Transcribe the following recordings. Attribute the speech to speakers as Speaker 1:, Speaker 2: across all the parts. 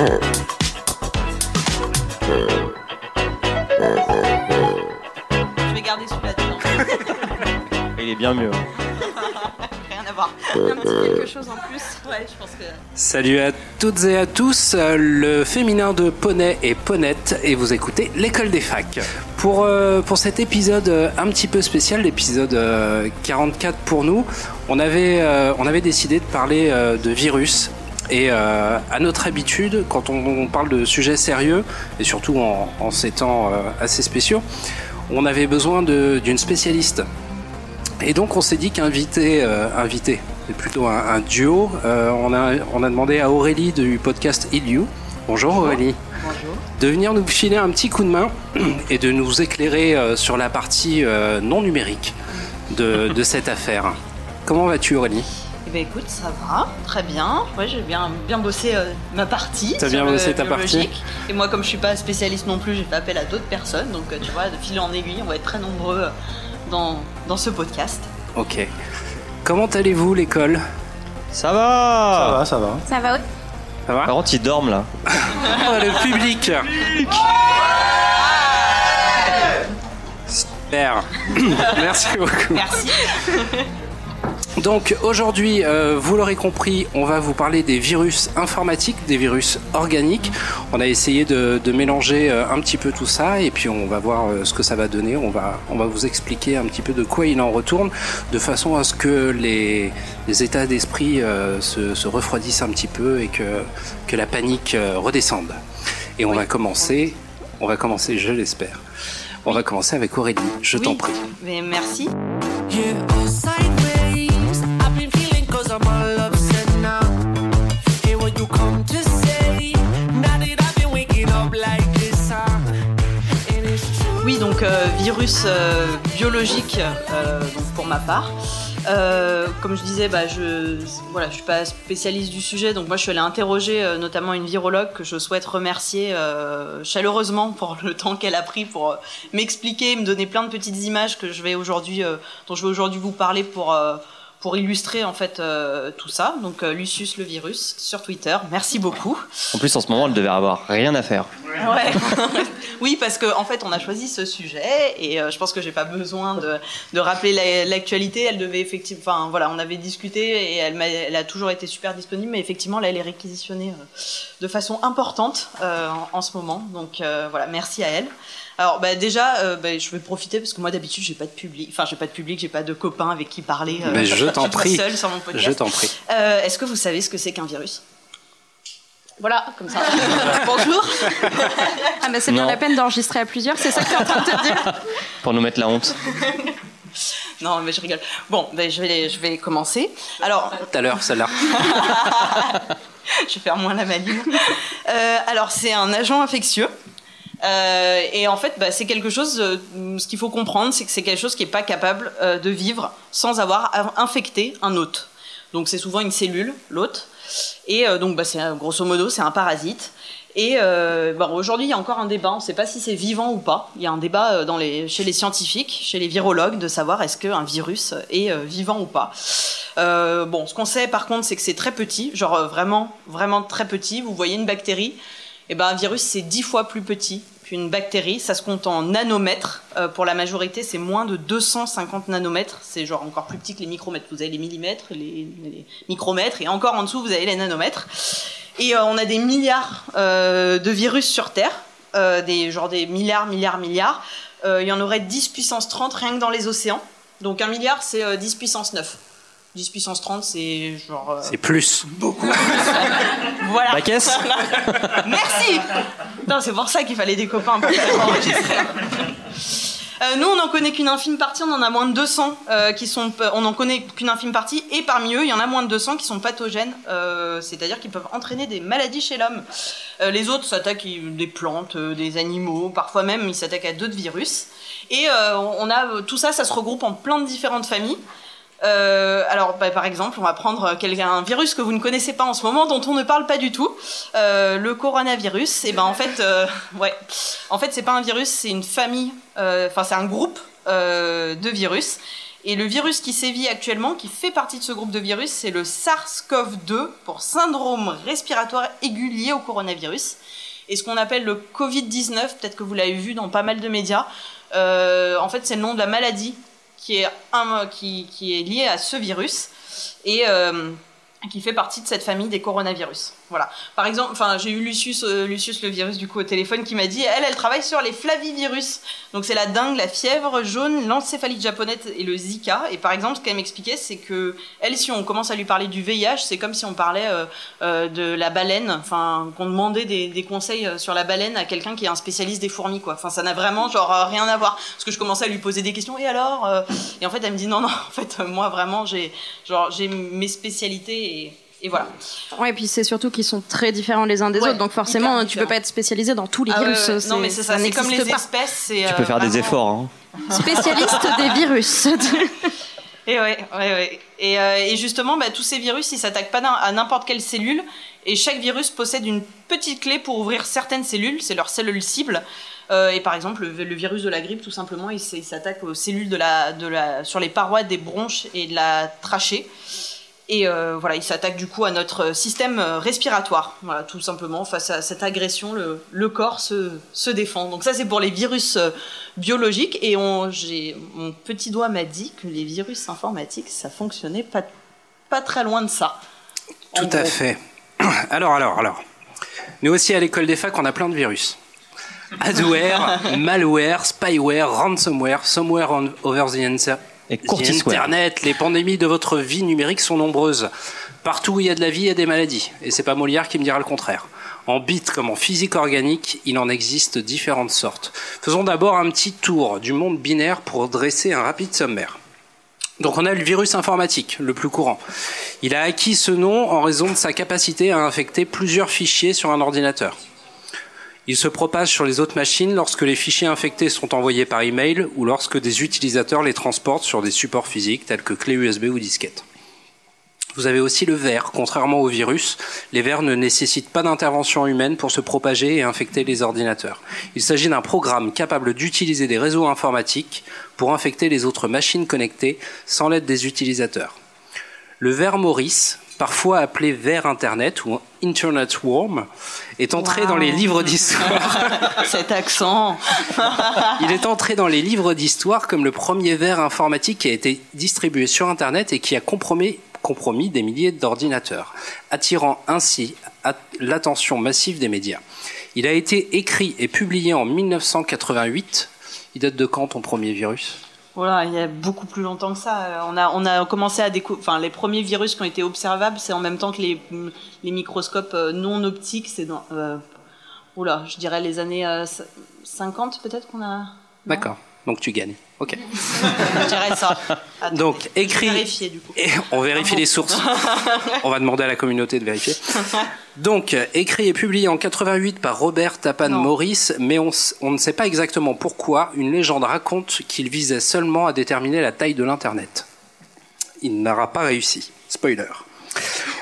Speaker 1: Je vais garder celui-là dedans.
Speaker 2: Il est bien mieux.
Speaker 1: Rien à voir. Un petit quelque chose en plus. Ouais, je pense que...
Speaker 3: Salut à toutes et à tous, le féminin de poney et ponette, et vous écoutez l'école des facs. Pour cet épisode un petit peu spécial, l'épisode 44 pour nous, on avait décidé de parler de virus. Et à notre habitude, quand on parle de sujets sérieux, et surtout en ces temps assez spéciaux, on avait besoin d'une spécialiste. Et donc on s'est dit qu'inviter, c'est plutôt un duo, on a demandé à Aurélie du podcast Iliou. Bonjour Aurélie.
Speaker 1: Bonjour.
Speaker 3: De venir nous filer un petit coup de main et de nous éclairer sur la partie non numérique de cette affaire. Comment vas-tu Aurélie ?
Speaker 1: Eh ben écoute, ça va, très bien. Ouais, j'ai bien bossé ma partie.
Speaker 3: T'as bien bossé ta partie.
Speaker 1: Et moi, comme je suis pas spécialiste non plus, j'ai fait appel à d'autres personnes. Donc tu vois, de fil en aiguille, on va être très nombreux dans ce podcast.
Speaker 3: Ok. Comment allez-vous l'école ?
Speaker 2: Ça va.
Speaker 4: Ça va.
Speaker 3: Ça va
Speaker 2: Par contre, ils dorment là.
Speaker 3: Oh, le public. Super. Merci beaucoup.
Speaker 1: Merci.
Speaker 3: Donc aujourd'hui, vous l'aurez compris, on va vous parler des virus informatiques, des virus organiques. On a essayé de mélanger un petit peu tout ça et puis on va voir ce que ça va donner. On va vous expliquer un petit peu de quoi il en retourne, de façon à ce que les états d'esprit se refroidissent un petit peu et que la panique redescende. Et on va commencer, je l'espère. On va commencer avec Aurélie, je t'en prie.
Speaker 1: Mais merci. Oui, donc virus biologique donc pour ma part. Comme je disais, je suis pas spécialiste du sujet, donc moi je suis allée interroger notamment une virologue que je souhaite remercier chaleureusement pour le temps qu'elle a pris pour m'expliquer, me donner plein de petites images dont je vais aujourd'hui vous parler pour illustrer en fait tout ça. Donc Lucius le virus sur Twitter, merci beaucoup.
Speaker 2: En plus, en ce moment, elle devait avoir rien à faire.
Speaker 1: Ouais. Oui, parce que en fait, on a choisi ce sujet et je pense que j'ai pas besoin de rappeler l'actualité. Elle devait effectivement, on avait discuté et elle a toujours été super disponible, mais effectivement, là, elle est réquisitionnée de façon importante en ce moment. Donc merci à elle. Alors déjà, je vais profiter parce que moi d'habitude j'ai pas de public, j'ai pas de copains avec qui parler.
Speaker 3: Mais je t'en prie.
Speaker 1: Seule sur mon podcast.
Speaker 3: Je t'en prie.
Speaker 1: Est-ce que vous savez ce que c'est qu'un virus ? Voilà, comme ça. Bonjour.
Speaker 5: Ah c'est bien la peine d'enregistrer à plusieurs, c'est ça que tu es en train de te dire ?
Speaker 2: Pour nous mettre la honte.
Speaker 1: Non, mais je rigole. Bon, je vais commencer. Alors.
Speaker 3: Tout à l'heure, celle-là.
Speaker 1: Je vais faire moins la maline. Alors, c'est un agent infectieux. Et en fait, c'est quelque chose. Ce qu'il faut comprendre, c'est que c'est quelque chose qui n'est pas capable de vivre sans avoir infecté un hôte. Donc, c'est souvent une cellule, l'hôte. Et donc, c'est grosso modo, c'est un parasite. Et aujourd'hui, il y a encore un débat. On ne sait pas si c'est vivant ou pas. Il y a un débat chez les scientifiques, chez les virologues, de savoir est-ce qu'un virus est vivant ou pas. Ce qu'on sait, par contre, c'est que c'est très petit, genre vraiment, vraiment très petit. Vous voyez une bactérie, un virus, c'est 10 fois plus petit qu'une bactérie. Ça se compte en nanomètres. Pour la majorité, c'est moins de 250 nanomètres. C'est genre encore plus petit que les micromètres. Vous avez les millimètres, les micromètres, et encore en dessous, vous avez les nanomètres. Et on a des milliards de virus sur Terre, des milliards. Il y en aurait 10 puissance 30 rien que dans les océans. Donc 1 milliard, c'est 10 puissance 9. 10 puissance 30, c'est genre...
Speaker 3: C'est plus.
Speaker 1: Beaucoup plus. Voilà.
Speaker 2: La caisse.
Speaker 1: Merci. Non, c'est pour ça qu'il fallait des copains pour faire enregistrer. Nous, on n'en connaît qu'une infime partie, on en a moins de 200 on n'en connaît qu'une infime partie, et parmi eux, il y en a moins de 200 qui sont pathogènes, c'est-à-dire qu'ils peuvent entraîner des maladies chez l'homme. Les autres s'attaquent des plantes, des animaux, parfois même ils s'attaquent à d'autres virus. Et tout ça, ça se regroupe en plein de différentes familles. Par exemple, on va prendre un virus que vous ne connaissez pas en ce moment, dont on ne parle pas du tout, le coronavirus. Et en fait, c'est pas un virus, c'est une famille, c'est un groupe de virus. Et le virus qui sévit actuellement, qui fait partie de ce groupe de virus, c'est le SARS-CoV-2 pour syndrome respiratoire aigu lié au coronavirus. Et ce qu'on appelle le Covid-19, peut-être que vous l'avez vu dans pas mal de médias, en fait c'est le nom de la maladie qui est liée à ce virus et qui fait partie de cette famille des coronavirus. Voilà. Par exemple, j'ai eu Lucius le virus du coup au téléphone qui m'a dit, elle travaille sur les flavivirus. Donc c'est la dengue, la fièvre jaune, l'encéphalite japonaise et le Zika. Et par exemple, ce qu'elle m'expliquait, c'est que elle, si on commence à lui parler du VIH, c'est comme si on parlait de la baleine, qu'on demandait des conseils sur la baleine à quelqu'un qui est un spécialiste des fourmis, quoi. Ça n'a vraiment rien à voir. Parce que je commençais à lui poser des questions. Et alors et en fait, elle me dit non. En fait, moi vraiment, j'ai mes spécialités. Et voilà.
Speaker 5: Ouais, et puis c'est surtout qu'ils sont très différents les uns des autres, donc forcément tu peux pas être spécialisé dans tous les virus.
Speaker 1: Non, mais c'est ça, c'est comme les espèces.
Speaker 2: Tu peux faire des efforts. Hein.
Speaker 5: Spécialiste des virus.
Speaker 1: Et ouais. Et justement, tous ces virus, ils s'attaquent pas à n'importe quelle cellule, et chaque virus possède une petite clé pour ouvrir certaines cellules, c'est leur cellule cible. Et par exemple, le virus de la grippe, tout simplement, il s'attaque aux cellules sur les parois des bronches et de la trachée. Et voilà, il s'attaque du coup à notre système respiratoire. Voilà, tout simplement, face à cette agression, le corps se défend. Donc ça, c'est pour les virus biologiques. Et mon petit doigt m'a dit que les virus informatiques, ça fonctionnait pas très loin de ça.
Speaker 3: Tout à fait. Alors. Nous aussi, à l'école des facs, on a plein de virus. Adware, malware, spyware, ransomware, somewhere over the Internet, les pandémies de votre vie numérique sont nombreuses. Partout où il y a de la vie, il y a des maladies. Et c'est pas Molière qui me dira le contraire. En bits comme en physique organique, il en existe différentes sortes. Faisons d'abord un petit tour du monde binaire pour dresser un rapide sommaire. Donc on a le virus informatique, le plus courant. Il a acquis ce nom en raison de sa capacité à infecter plusieurs fichiers sur un ordinateur. Il se propage sur les autres machines lorsque les fichiers infectés sont envoyés par email ou lorsque des utilisateurs les transportent sur des supports physiques tels que clés USB ou disquettes. Vous avez aussi le ver. Contrairement aux virus, les vers ne nécessitent pas d'intervention humaine pour se propager et infecter les ordinateurs. Il s'agit d'un programme capable d'utiliser des réseaux informatiques pour infecter les autres machines connectées sans l'aide des utilisateurs. Le ver Maurice, parfois appelé ver Internet ou Internet Worm, est entré dans les livres d'histoire.
Speaker 1: Cet accent.
Speaker 3: Il est entré dans les livres d'histoire comme le premier ver informatique qui a été distribué sur Internet et qui a compromis des milliers d'ordinateurs, attirant ainsi l'attention massive des médias. Il a été écrit et publié en 1988. Il date de quand ton premier virus ?
Speaker 1: Voilà, il y a beaucoup plus longtemps que ça. On a commencé à découvrir. Les premiers virus qui ont été observables, c'est en même temps que les microscopes non optiques. C'est dans, je dirais les années 50 peut-être qu'on a. Non.
Speaker 3: D'accord. Donc tu gagnes. Ok.
Speaker 1: Je dirais ça. Attends,
Speaker 3: donc écrit.
Speaker 1: Vérifier du coup.
Speaker 3: Et on vérifie les sources. On va demander à la communauté de vérifier. Donc écrit et publié en 88 par Robert Tappan Morris, mais on ne sait pas exactement pourquoi. Une légende raconte qu'il visait seulement à déterminer la taille de l'internet. Il n'aura pas réussi. Spoiler.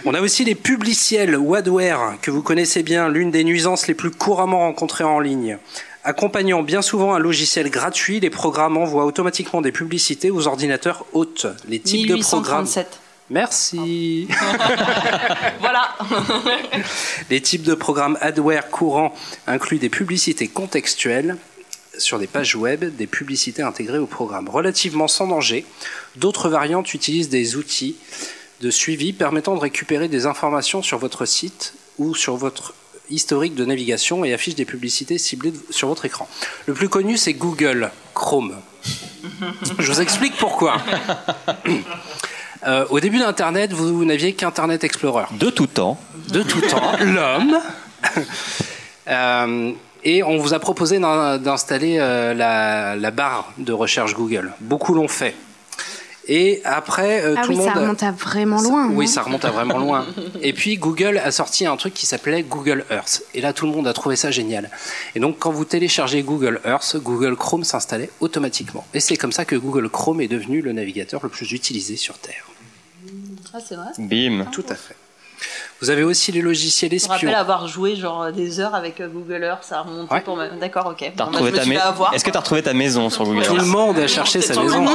Speaker 3: On a aussi les publiciels ou adware que vous connaissez bien, l'une des nuisances les plus couramment rencontrées en ligne. Accompagnant bien souvent un logiciel gratuit, les programmes envoient automatiquement des publicités aux ordinateurs hôtes. Les types
Speaker 1: 1837.
Speaker 3: de programmes. Merci.
Speaker 1: Voilà.
Speaker 3: Les types de programmes adware courants incluent des publicités contextuelles sur des pages web, des publicités intégrées au programme. Relativement sans danger, d'autres variantes utilisent des outils de suivi permettant de récupérer des informations sur votre site ou sur votre historique de navigation et affiche des publicités ciblées sur votre écran. Le plus connu, c'est Google Chrome. Je vous explique pourquoi. Au début d'Internet, vous n'aviez qu'Internet Explorer.
Speaker 2: De tout temps.
Speaker 3: De tout temps. L'homme. Et on vous a proposé d'installer la barre de recherche Google. Beaucoup l'ont fait. Et après, tout le monde.
Speaker 5: Ça remonte à vraiment loin.
Speaker 3: Oui, ça remonte à vraiment loin. Et puis Google a sorti un truc qui s'appelait Google Earth. Et là, tout le monde a trouvé ça génial. Et donc, quand vous téléchargez Google Earth, Google Chrome s'installait automatiquement. Et c'est comme ça que Google Chrome est devenu le navigateur le plus utilisé sur Terre.
Speaker 1: Ah, c'est vrai ?
Speaker 2: Bim.
Speaker 3: Tout à fait. Vous avez aussi les logiciels espions.
Speaker 1: Je me rappelle avoir joué genre des heures avec Google Earth, ça a remonté pour me... D'accord, ok.
Speaker 2: Est-ce que tu as retrouvé ta maison sur Google Earth?
Speaker 3: Tout le monde a cherché sa maison.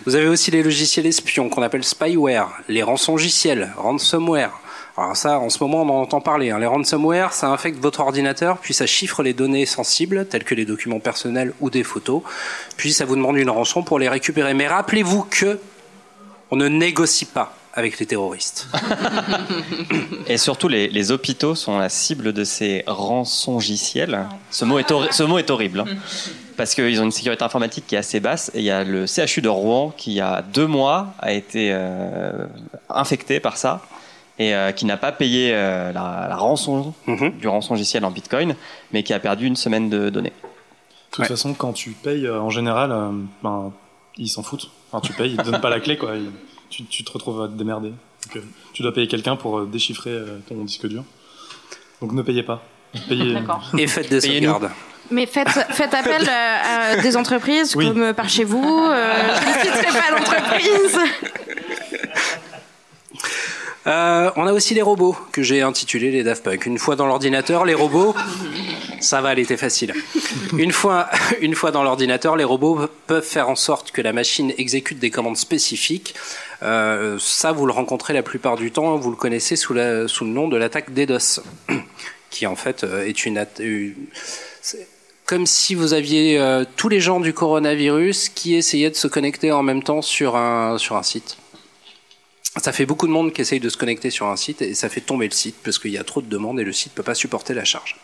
Speaker 3: Vous avez aussi les logiciels espions qu'on appelle spyware, les rançongiciels, ransomware. Alors ça, en ce moment, on en entend parler. Les ransomware, ça infecte votre ordinateur, puis ça chiffre les données sensibles, telles que les documents personnels ou des photos, puis ça vous demande une rançon pour les récupérer. Mais rappelez-vous que on ne négocie pas avec les terroristes.
Speaker 2: Et surtout, les hôpitaux sont la cible de ces rançongiciels. Ce mot est horrible. Parce qu'ils ont une sécurité informatique qui est assez basse. Et il y a le CHU de Rouen qui, il y a 2 mois, a été infecté par ça. Et qui n'a pas payé la rançon du rançongiciel en Bitcoin, mais qui a perdu 1 semaine de données.
Speaker 4: De toute façon, quand tu payes, en général, ils s'en foutent. Enfin, tu payes, ils te donnent pas la clé, quoi. Tu te retrouves à te démerder. Donc, tu dois payer quelqu'un pour déchiffrer ton disque dur. Donc ne payez pas.
Speaker 1: D'accord.
Speaker 3: Et faites des sauvegardes.
Speaker 5: Mais faites appel à des entreprises comme par chez vous. Je ne citerai pas l'entreprise.
Speaker 3: On a aussi les robots que j'ai intitulés les Daft Punk. Une fois dans l'ordinateur, les robots, ça va, elle était facile. Une fois dans l'ordinateur, les robots peuvent faire en sorte que la machine exécute des commandes spécifiques. Ça, vous le rencontrez la plupart du temps, vous le connaissez sous le nom de l'attaque DDoS, qui en fait est comme si vous aviez tous les gens du coronavirus qui essayaient de se connecter en même temps sur un site. Ça fait beaucoup de monde qui essaye de se connecter sur un site et ça fait tomber le site parce qu'il y a trop de demandes et le site ne peut pas supporter la charge.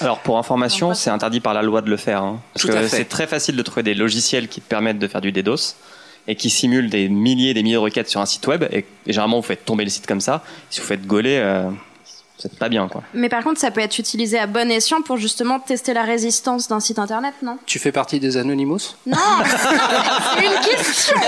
Speaker 2: Alors pour information, c'est interdit par la loi de le faire. Parce que c'est très facile de trouver des logiciels qui te permettent de faire du DDoS et qui simulent des milliers de requêtes sur un site web. Et généralement, vous faites tomber le site comme ça. Si vous faites gauler, c'est pas bien, quoi.
Speaker 5: Mais par contre, ça peut être utilisé à bon escient pour justement tester la résistance d'un site internet, non?
Speaker 3: Tu fais partie des Anonymous?
Speaker 5: Non, c'est une question.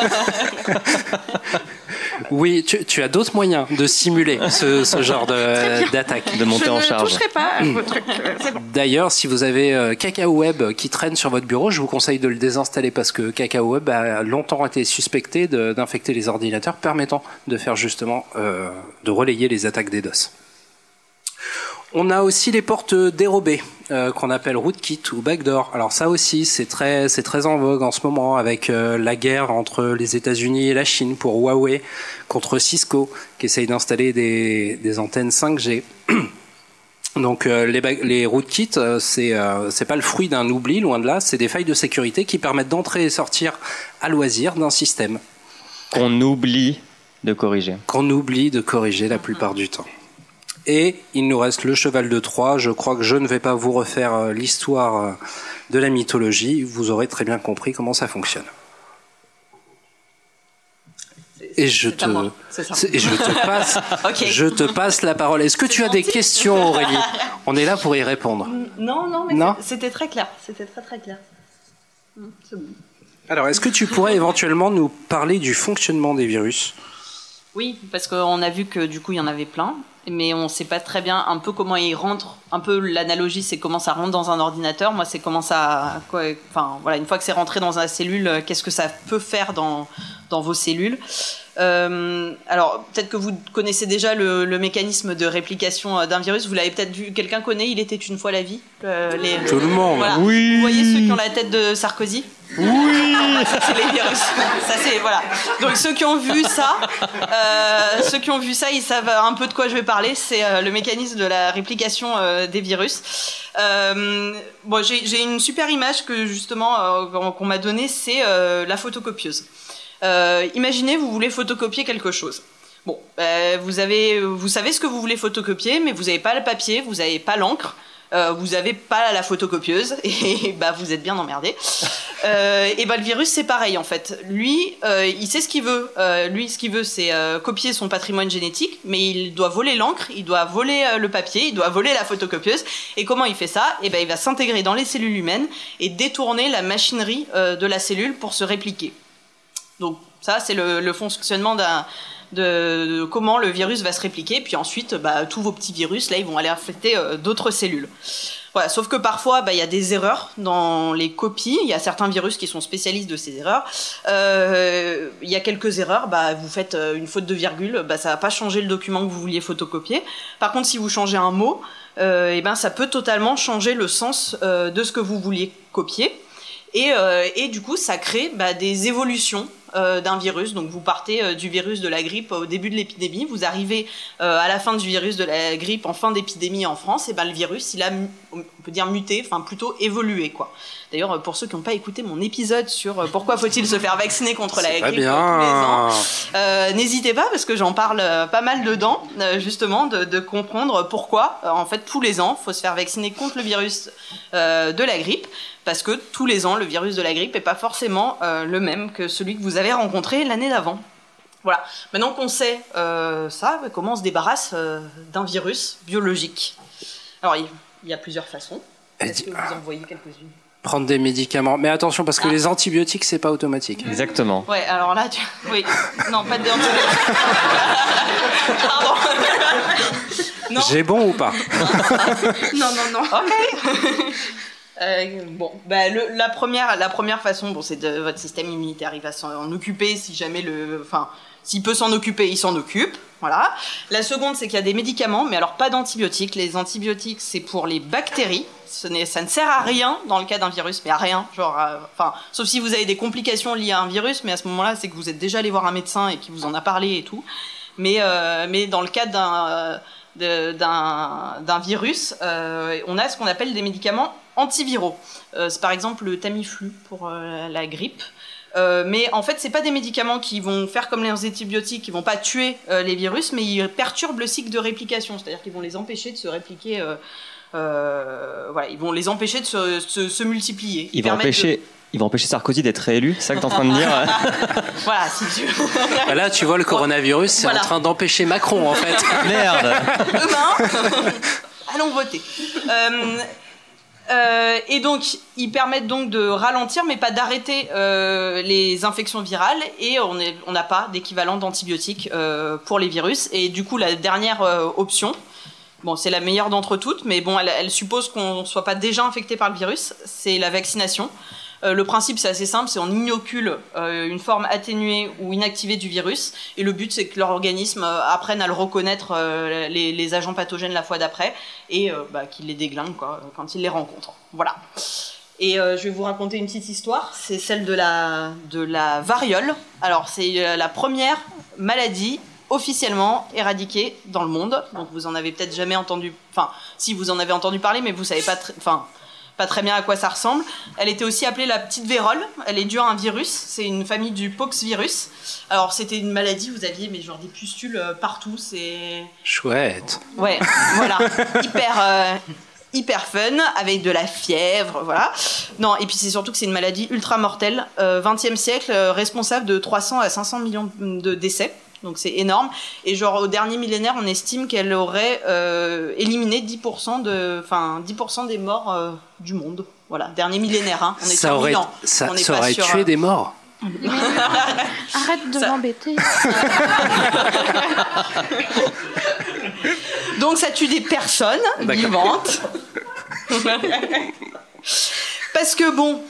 Speaker 3: Oui, tu as d'autres moyens de simuler ce genre d'attaque.
Speaker 2: De monter en charge.
Speaker 5: Je ne toucherai pas à vos trucs. C'est bon.
Speaker 3: D'ailleurs, si vous avez Cacao Web qui traîne sur votre bureau, je vous conseille de le désinstaller parce que Cacao Web a longtemps été suspecté d'infecter les ordinateurs, permettant de faire justement de relayer les attaques DDoS. On a aussi les portes dérobées qu'on appelle rootkit ou backdoor. Alors ça aussi, c'est très en vogue en ce moment avec la guerre entre les États-Unis et la Chine pour Huawei contre Cisco qui essaye d'installer des antennes 5G. Donc les rootkits, c'est pas le fruit d'un oubli, loin de là. C'est des failles de sécurité qui permettent d'entrer et sortir à loisir d'un système.
Speaker 2: Qu'on oublie de corriger.
Speaker 3: Qu'on oublie de corriger la plupart du temps. Et il nous reste le cheval de Troie. Je crois que je ne vais pas vous refaire l'histoire de la mythologie. Vous aurez très bien compris comment ça fonctionne. Je te passe la parole. Est-ce que tu as des questions, Aurélie? On est là pour y répondre.
Speaker 1: Non, mais c'était très clair. C'était très clair. C'est bon.
Speaker 3: Alors, est-ce que tu pourrais éventuellement nous parler du fonctionnement des virus?
Speaker 1: Oui, parce qu'on a vu que du coup, il y en avait plein. Mais on ne sait pas très bien un peu comment ils rentrent. Un peu l'analogie, c'est comment ça rentre dans un ordinateur. Moi, c'est comment ça... Enfin, voilà, une fois que c'est rentré dans la cellule, qu'est-ce que ça peut faire dans vos cellules. Alors, peut-être que vous connaissez déjà le mécanisme de réplication d'un virus. Vous l'avez peut-être vu. Quelqu'un connaît Il était une fois la vie.
Speaker 3: Tout le monde.
Speaker 1: Voilà.
Speaker 2: Oui.
Speaker 1: Vous voyez ceux qui ont la tête de Sarkozy?
Speaker 2: Oui.
Speaker 1: Ça, c'est les virus. Ça, c'est... Voilà. Donc, ceux qui ont vu ça, ils savent un peu de quoi je vais parler. C'est le mécanisme de la réplication des virus. Bon, j'ai une super image que justement qu'on m'a donnée, c'est la photocopieuse. Imaginez, vous voulez photocopier quelque chose. Bon, vous savez ce que vous voulez photocopier, mais vous n'avez pas le papier, vous n'avez pas l'encre. Vous n'avez pas la photocopieuse et vous êtes bien emmerdé. Le virus c'est pareil en fait. Lui, il sait ce qu'il veut. Lui, ce qu'il veut, c'est copier son patrimoine génétique, mais il doit voler l'encre, il doit voler le papier, il doit voler la photocopieuse. Et comment il fait ça? Il va s'intégrer dans les cellules humaines et détourner la machinerie de la cellule pour se répliquer. Donc ça, c'est le fonctionnement de comment le virus va se répliquer, puis ensuite tous vos petits virus là ils vont aller infecter d'autres cellules. Voilà, sauf que parfois, il y a des erreurs dans les copies. Il y a certains virus qui sont spécialistes de ces erreurs. Il y a quelques erreurs. Vous faites une faute de virgule, ça va pas changer le document que vous vouliez photocopier. Par contre, si vous changez un mot, ça peut totalement changer le sens de ce que vous vouliez copier. Et du coup, ça crée des évolutions d'un virus. Donc vous partez du virus de la grippe au début de l'épidémie, vous arrivez à la fin du virus de la grippe en fin d'épidémie en France, et le virus il a, on peut dire muté, enfin plutôt évolué quoi. D'ailleurs pour ceux qui n'ont pas écouté mon épisode sur pourquoi faut-il se faire vacciner contre la grippe tous les ans, n'hésitez pas parce que j'en parle pas mal dedans, justement de comprendre pourquoi en fait tous les ans faut se faire vacciner contre le virus de la grippe. Parce que tous les ans, le virus de la grippe n'est pas forcément le même que celui que vous avez rencontré l'année d'avant. Voilà. Maintenant qu'on sait ça, comment on se débarrasse d'un virus biologique? Alors, il y a plusieurs façons. Est-ce que vous en voyez quelques-unes?
Speaker 3: Prendre des médicaments. Mais attention, parce que les antibiotiques, c'est pas automatique.
Speaker 2: Exactement.
Speaker 1: Ouais, alors là, oui. Non, pas d'antibiotiques. Pardon. Non.
Speaker 3: J'ai bon ou pas?
Speaker 5: Non.
Speaker 1: Ok. La première façon, c'est votre système immunitaire, il va s'en occuper si jamais s'il peut s'en occuper, il s'en occupe, voilà. La seconde, c'est qu'il y a des médicaments, mais alors pas d'antibiotiques. Les antibiotiques, c'est pour les bactéries. Ça ne sert à rien dans le cas d'un virus, mais à rien, sauf si vous avez des complications liées à un virus, mais à ce moment-là, c'est que vous êtes déjà allé voir un médecin et qu'il vous en a parlé et tout. Mais dans le cas d'un virus, on a ce qu'on appelle des médicaments antiviraux. C'est par exemple le Tamiflu pour la grippe. Mais en fait, c'est pas des médicaments qui vont faire comme les antibiotiques, qui vont pas tuer les virus, mais ils perturbent le cycle de réplication, c'est-à-dire qu'ils vont les empêcher de se répliquer. Ils vont les empêcher de se multiplier.
Speaker 2: Ils vont empêcher Sarkozy d'être réélu, c'est ça que tu es en train de dire?
Speaker 1: Voilà, si tu veux.
Speaker 3: Là, tu vois, le coronavirus, c'est en train d'empêcher Macron, en fait.
Speaker 2: Merde.
Speaker 1: Demain, allons voter. Et donc, ils permettent donc de ralentir, mais pas d'arrêter les infections virales. Et on n'a pas d'équivalent d'antibiotiques pour les virus. Et du coup, la dernière option, c'est la meilleure d'entre toutes, mais elle suppose qu'on ne soit pas déjà infecté par le virus, c'est la vaccination. Le principe, c'est assez simple, c'est on inocule une forme atténuée ou inactivée du virus, et le but, c'est que leur organisme apprenne à le reconnaître, les agents pathogènes la fois d'après, et qu'il les déglingue quand il les rencontre. Voilà. Et je vais vous raconter une petite histoire, c'est celle de la variole. Alors, c'est la première maladie officiellement éradiquée dans le monde, donc vous en avez peut-être jamais entendu, si vous en avez entendu parler, mais vous savez pas très bien à quoi ça ressemble. Elle était aussi appelée la petite vérole. Elle est due à un virus. C'est une famille du poxvirus. Alors, c'était une maladie, vous aviez des pustules partout. C'est
Speaker 3: chouette.
Speaker 1: Ouais, voilà. Hyper fun, avec de la fièvre, voilà. Non, et puis c'est surtout que c'est une maladie ultra mortelle. 20e siècle, responsable de 300 à 500 millions de décès. Donc c'est énorme. Et au dernier millénaire, on estime qu'elle aurait éliminé 10% des morts du monde. Voilà, dernier millénaire. Hein. On est
Speaker 3: ça aurait, ça aurait tué des morts.
Speaker 5: Arrête de m'embêter.
Speaker 1: Donc ça tue des personnes vivantes. Parce que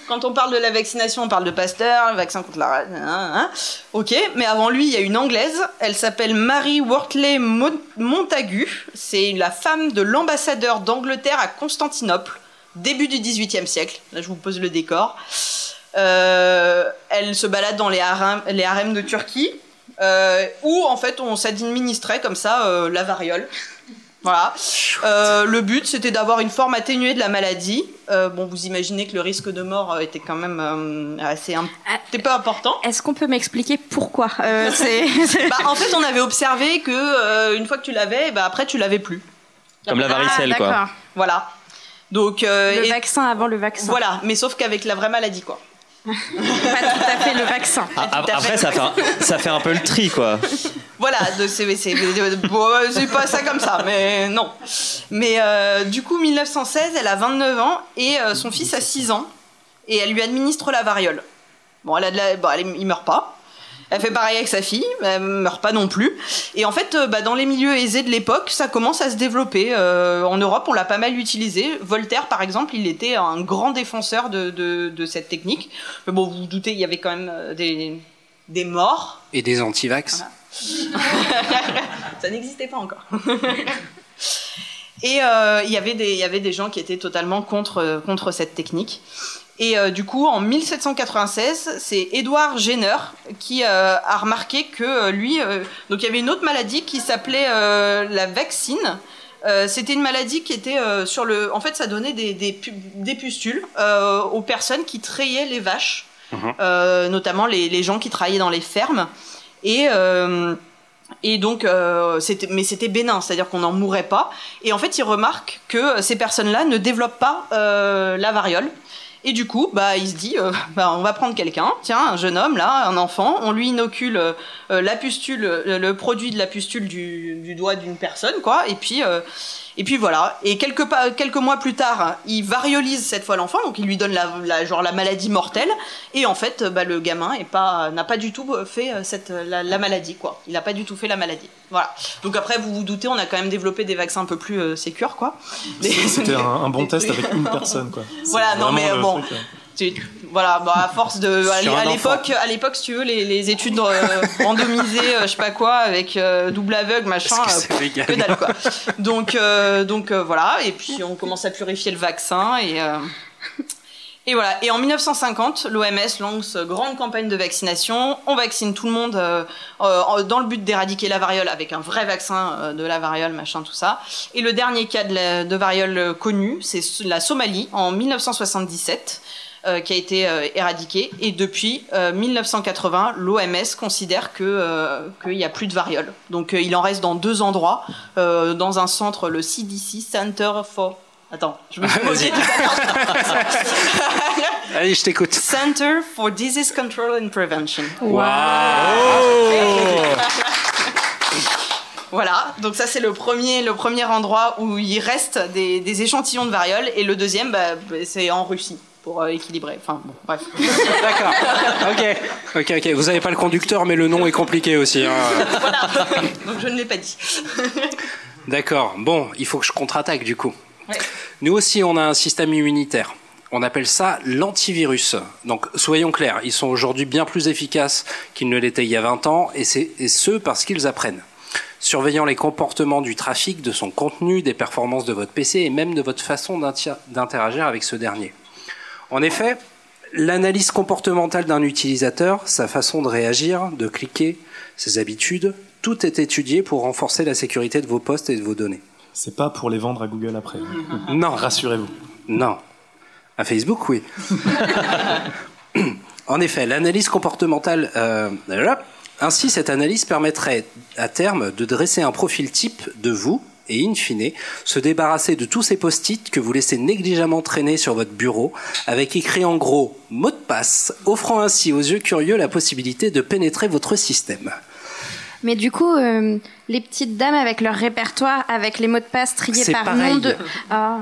Speaker 1: quand on parle de la vaccination, on parle de Pasteur, le vaccin contre la... Ok, mais avant lui, il y a une Anglaise, elle s'appelle Mary Wortley Montagu, c'est la femme de l'ambassadeur d'Angleterre à Constantinople, début du XVIIIe siècle, là je vous pose le décor. Elle se balade dans les harems de Turquie, où en fait on s'administrait comme ça la variole. Voilà. Le but, c'était d'avoir une forme atténuée de la maladie. Vous imaginez que le risque de mort était quand même c'était pas important.
Speaker 5: Est-ce qu'on peut m'expliquer pourquoi
Speaker 1: en fait, on avait observé que une fois que tu l'avais, après tu l'avais plus.
Speaker 2: Comme la varicelle, quoi.
Speaker 1: Voilà. Donc
Speaker 5: le vaccin avant le vaccin.
Speaker 1: Voilà, mais sauf qu'avec la vraie maladie, quoi.
Speaker 5: Pas tout à fait le vaccin.
Speaker 2: Après, ça fait un peu le tri, quoi.
Speaker 1: Voilà, c'est pas ça comme ça, mais non. Mais du coup, 1916, elle a 29 ans et son fils a 6 ans et elle lui administre la variole. Il meurt pas. Elle fait pareil avec sa fille, elle meurt pas non plus. Et en fait, dans les milieux aisés de l'époque, ça commence à se développer. En Europe, on l'a pas mal utilisé. Voltaire, par exemple, il était un grand défenseur de cette technique. Mais bon, vous vous doutez, il y avait quand même des morts.
Speaker 3: Et des antivax.
Speaker 1: Voilà. Ça n'existait pas encore. Et il y avait des gens qui étaient totalement contre cette technique. Et du coup, en 1796, c'est Édouard Jenner qui a remarqué que lui... donc il y avait une autre maladie qui s'appelait la vaccine. C'était une maladie qui était sur le... En fait, ça donnait des pustules aux personnes qui trayaient les vaches, notamment les gens qui travaillaient dans les fermes. Et donc, c'était bénin, c'est-à-dire qu'on n'en mourait pas. Et en fait, il remarque que ces personnes-là ne développent pas la variole. Et du coup, il se dit, on va prendre quelqu'un, tiens, un jeune homme, là, un enfant, on lui inocule la pustule, le produit de la pustule du doigt d'une personne, quoi, et puis voilà. Et quelques mois plus tard, il variolise cette fois l'enfant, donc il lui donne la maladie mortelle, et en fait, le gamin n'a pas du tout fait la maladie, quoi. Il n'a pas du tout fait la maladie. Voilà. Donc après, vous vous doutez, on a quand même développé des vaccins un peu plus sécures, quoi.
Speaker 4: C'était un bon test avec une personne, quoi.
Speaker 1: Voilà, non mais bon. Voilà, à force de à l'époque si tu veux les études randomisées je sais pas quoi avec double aveugle machin que dalle quoi. Donc voilà, et puis on commence à purifier le vaccin et voilà. Et en 1950, l'OMS lance grande campagne de vaccination. On vaccine tout le monde dans le but d'éradiquer la variole avec un vrai vaccin de la variole, machin, tout ça. Et le dernier cas de variole connu, c'est la Somalie en 1977. Qui a été éradiqué. Et depuis 1980, l'OMS considère qu'il n'y a plus de variole. Donc il en reste dans 2 endroits. Dans un centre, le CDC, Center for... Attends, je me suis posé tout à l'heure.
Speaker 3: Allez, je t'écoute.
Speaker 1: Center for Disease Control and Prevention.
Speaker 3: Wow.
Speaker 1: Voilà, donc ça c'est le premier endroit où il reste des échantillons de variole. Et le deuxième, c'est en Russie. Pour équilibrer. Enfin, bon, bref.
Speaker 3: D'accord. Ok. Vous n'avez pas le conducteur, mais le nom est compliqué aussi. Hein.
Speaker 1: Voilà. Donc je ne l'ai pas dit.
Speaker 3: D'accord. Bon, il faut que je contre-attaque du coup.
Speaker 1: Ouais.
Speaker 3: Nous aussi, on a un système immunitaire. On appelle ça l'antivirus. Donc, soyons clairs, ils sont aujourd'hui bien plus efficaces qu'ils ne l'étaient il y a 20 ans, et ce parce qu'ils apprennent. Surveillant les comportements du trafic, de son contenu, des performances de votre PC et même de votre façon d'interagir avec ce dernier. En effet, l'analyse comportementale d'un utilisateur, sa façon de réagir, de cliquer, ses habitudes, tout est étudié pour renforcer la sécurité de vos posts et de vos données.
Speaker 4: C'est pas pour les vendre à Google après.
Speaker 3: Non.
Speaker 4: Rassurez-vous.
Speaker 3: Non. À Facebook, oui. En effet, l'analyse comportementale... Ainsi, cette analyse permettrait à terme de dresser un profil type de vous, et in fine, se débarrasser de tous ces post-it que vous laissez négligemment traîner sur votre bureau, avec écrit en gros « mot de passe », offrant ainsi aux yeux curieux la possibilité de pénétrer votre système.
Speaker 5: Mais du coup, les petites dames avec leur répertoire, avec les mots de passe triés
Speaker 3: c'est
Speaker 5: par
Speaker 3: pareil.
Speaker 5: nom de... Ah.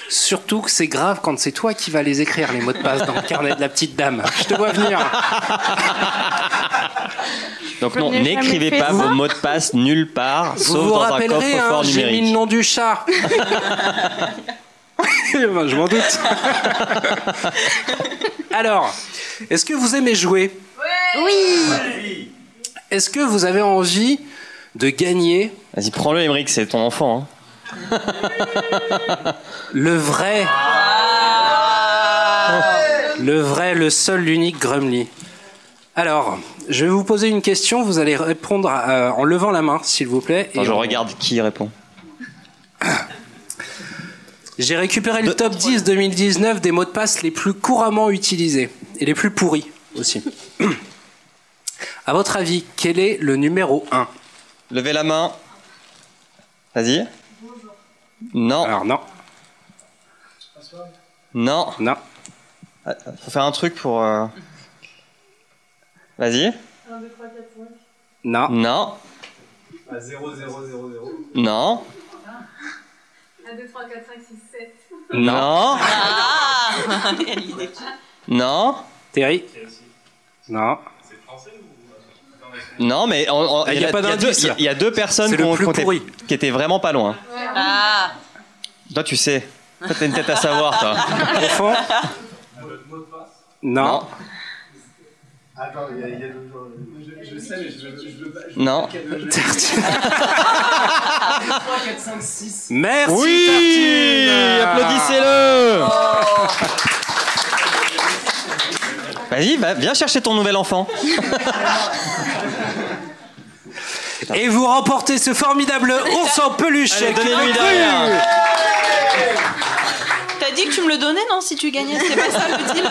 Speaker 3: Surtout que c'est grave quand c'est toi qui vas les écrire, les mots de passe, dans le carnet de la petite dame. Je te vois venir.
Speaker 2: Donc non, n'écrivez pas vos mots de passe nulle part,
Speaker 3: Vous
Speaker 2: sauf
Speaker 3: vous
Speaker 2: dans un
Speaker 3: rappellerez,
Speaker 2: coffre-fort
Speaker 3: j'ai mis
Speaker 2: numérique.
Speaker 3: le nom du chat. Ben, je m'en doute. Alors, est-ce que vous aimez jouer ?
Speaker 5: Oui.
Speaker 3: Est-ce que vous avez envie de gagner
Speaker 2: Vas-y, prends-le, Émeric, c'est ton enfant.
Speaker 3: le vrai, le seul, l'unique Grumly? Alors, je vais vous poser une question, vous allez répondre en levant la main, s'il vous plaît.
Speaker 2: Attends, je regarde qui répond.
Speaker 3: J'ai récupéré le top 10 2019 des mots de passe les plus couramment utilisés et les plus pourris aussi. À votre avis, quel est le numéro 1?
Speaker 2: Levez la main. Vas-y. Non.
Speaker 3: Alors non.
Speaker 2: Non.
Speaker 3: Non.
Speaker 2: Faut faire un truc pour... Vas-y.
Speaker 6: 1, 2, 3, 4, 5.
Speaker 3: Non.
Speaker 2: Non.
Speaker 6: 0, 0, 0, 0.
Speaker 2: Non.
Speaker 6: 1, 2, 3, 4, 5, 6, 7.
Speaker 2: Non.
Speaker 1: Ah.
Speaker 2: Non.
Speaker 3: Terry? Non.
Speaker 2: Non, mais
Speaker 3: Il y a pas d'indice, là.
Speaker 2: il y a deux personnes
Speaker 3: C'est le plus pourri.
Speaker 2: qui étaient vraiment pas loin.
Speaker 1: Ah.
Speaker 2: Toi, tu sais. Toi, t'as une tête à savoir, toi.
Speaker 3: Au fond. Non.
Speaker 2: Non.
Speaker 6: Attends, il y a d'autres gens. Je sais, mais je veux pas.
Speaker 2: Non.
Speaker 6: 3, 4, 5, 6.
Speaker 3: Merci.
Speaker 2: Oui,
Speaker 3: Tartine.
Speaker 2: applaudissez-le. Vas-y, viens chercher ton nouvel enfant.
Speaker 3: Et vous remportez ce formidable ours en peluche.
Speaker 2: Allez,
Speaker 3: qui
Speaker 2: donnez-lui
Speaker 3: me
Speaker 2: derrière.
Speaker 1: T'as dit que tu me le donnais, non, si tu gagnais, c'était pas ça le deal?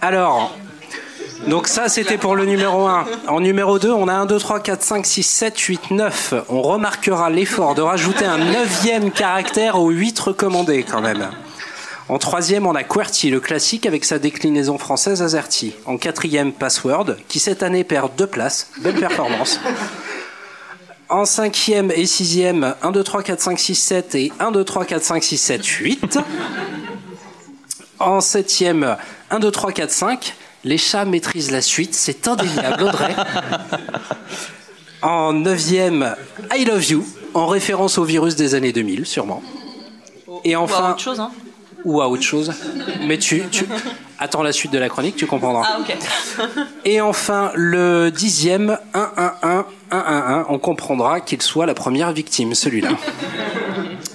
Speaker 3: Alors, donc ça c'était pour le numéro 1. En numéro 2, on a 1, 2, 3, 4, 5, 6, 7, 8, 9. On remarquera l'effort de rajouter un 9e caractère aux 8 recommandés quand même. En 3e, on a QWERTY, le classique avec sa déclinaison française AZERTY. En 4e, Password, qui cette année perd 2 places. Belle performance. En 5e et 6e, 1, 2, 3, 4, 5, 6, 7 et 1, 2, 3, 4, 5, 6, 7, 8. En 7e, 1, 2, 3, 4, 5. Les chats maîtrisent la suite, c'est indéniable, Audrey. En 9e, I Love You, en référence au virus des années 2000, sûrement. Et enfin,
Speaker 1: Ou à autre chose, hein.
Speaker 3: Ou à autre chose. Mais tu attends la suite de la chronique, tu comprendras.
Speaker 1: Ah, ok.
Speaker 3: Et enfin, le 10e, 1, 1, 1, 1, 1, 1, on comprendra qu'il soit la première victime, celui-là.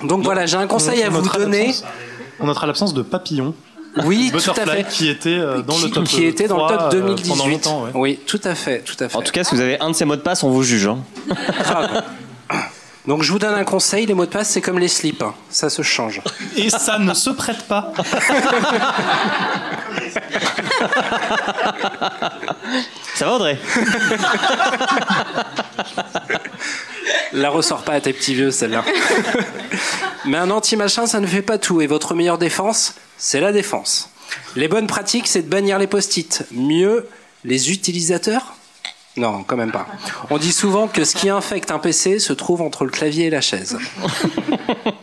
Speaker 3: Donc voilà, j'ai un conseil à vous donner.
Speaker 4: On notera l'absence de Papillon.
Speaker 3: Oui, tout à
Speaker 4: Butterfly,
Speaker 3: fait.
Speaker 4: qui était dans le top
Speaker 3: qui était dans le top
Speaker 4: 3,
Speaker 3: 2018.
Speaker 4: pendant longtemps, ouais.
Speaker 3: Oui, tout à fait, tout à fait.
Speaker 2: En tout cas, si vous avez un de ces mots de passe, on vous juge. Hein.
Speaker 3: Grave. Donc je vous donne un conseil, les mots de passe c'est comme les slips, hein. Ça se change.
Speaker 4: Et ça ne se prête pas.
Speaker 2: Ça va, Audrey?
Speaker 3: La ressort pas à tes petits vieux celle-là. Mais un anti-machin ça ne fait pas tout et votre meilleure défense, c'est la défense. Les bonnes pratiques c'est de bannir les post-it. Mieux, les utilisateurs? Non, quand même pas. On dit souvent que ce qui infecte un PC se trouve entre le clavier et la chaise.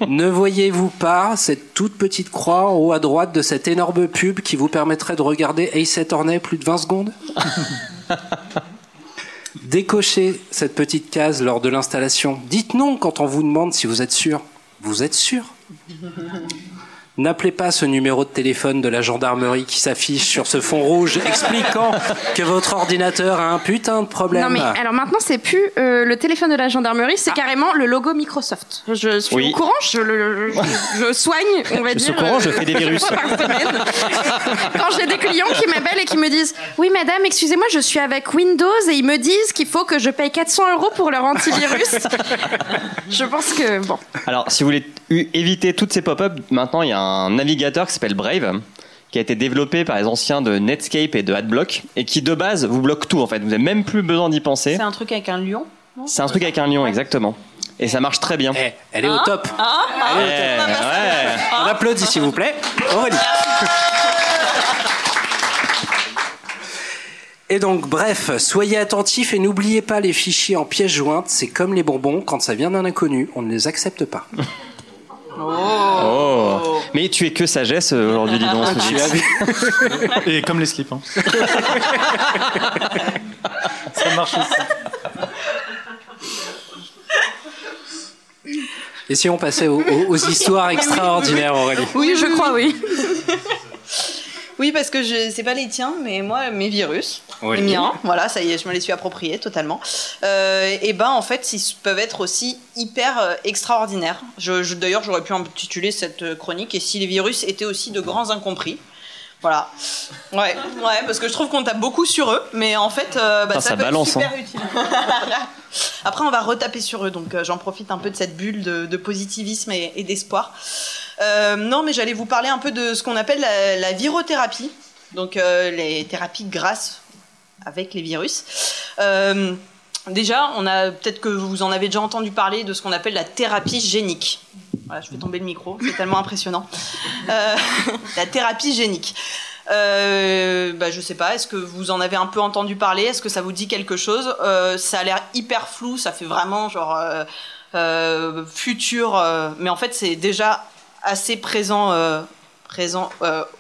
Speaker 3: Ne voyez-vous pas cette toute petite croix en haut à droite de cette énorme pub qui vous permettrait de regarder Ace Attorney plus de 20 secondes? Décochez cette petite case lors de l'installation. Dites non quand on vous demande si vous êtes sûr. Vous êtes sûr? N'appelez pas ce numéro de téléphone de la gendarmerie qui s'affiche sur ce fond rouge expliquant que votre ordinateur a un putain de problème.
Speaker 5: Non mais alors maintenant c'est plus le téléphone de la gendarmerie, c'est carrément le logo Microsoft. Je suis au courant, je soigne, on va dire.
Speaker 2: Je suis au courant, je fais des virus.
Speaker 5: 2 fois par semaine. Quand j'ai des clients qui m'appellent et qui me disent « Oui madame, excusez-moi, je suis avec Windows et ils me disent qu'il faut que je paye 400 € pour leur antivirus. » Je pense que bon.
Speaker 2: Alors, si vous voulez éviter toutes ces pop-up, maintenant il y a un navigateur qui s'appelle Brave, qui a été développé par les anciens de Netscape et de Adblock, et qui de base vous bloque tout en fait. Vous n'avez même plus besoin d'y penser.
Speaker 1: C'est un truc avec un lion?
Speaker 2: C'est un truc avec un lion, exactement. Et ça marche très bien.
Speaker 3: Elle est au top.
Speaker 2: Ouais.
Speaker 3: On applaudit s'il vous plaît. Aurélie. Et donc, bref, soyez attentifs et n'oubliez pas les fichiers en pièces jointes. C'est comme les bonbons, quand ça vient d'un inconnu, on ne les accepte pas.
Speaker 2: Oh. Mais tu es que sagesse aujourd'hui, dis donc.
Speaker 3: Tu as vu?
Speaker 4: Et comme les slips. Hein. Ça marche aussi.
Speaker 3: Et si on passait aux histoires extraordinaires, Aurélie?
Speaker 5: Oui, je crois, oui.
Speaker 1: Oui, parce que c'est pas les tiens, mais moi, mes virus,
Speaker 3: Oui.
Speaker 1: les miens, voilà, ça y est, je me les suis appropriés totalement. Et ben, en fait, ils peuvent être aussi hyper extraordinaires. D'ailleurs, j'aurais pu intituler cette chronique « Et si les virus étaient aussi de grands incompris ?» Voilà. Ouais, parce que je trouve qu'on tape beaucoup sur eux, mais en fait, ça peut
Speaker 2: balance,
Speaker 1: être super utile. Après, on va retaper sur eux, donc j'en profite un peu de cette bulle de positivisme et d'espoir. Non, mais j'allais vous parler un peu de ce qu'on appelle la virothérapie, donc les thérapies grâce avec les virus. Déjà, peut-être que vous en avez déjà entendu parler de ce qu'on appelle la thérapie génique. Voilà, je fais tomber le micro, c'est tellement impressionnant. La thérapie génique. Je sais pas, est-ce que vous en avez un peu entendu parler? Est-ce que ça vous dit quelque chose? Ça a l'air hyper flou, ça fait vraiment genre futur, mais en fait c'est déjà assez présent présents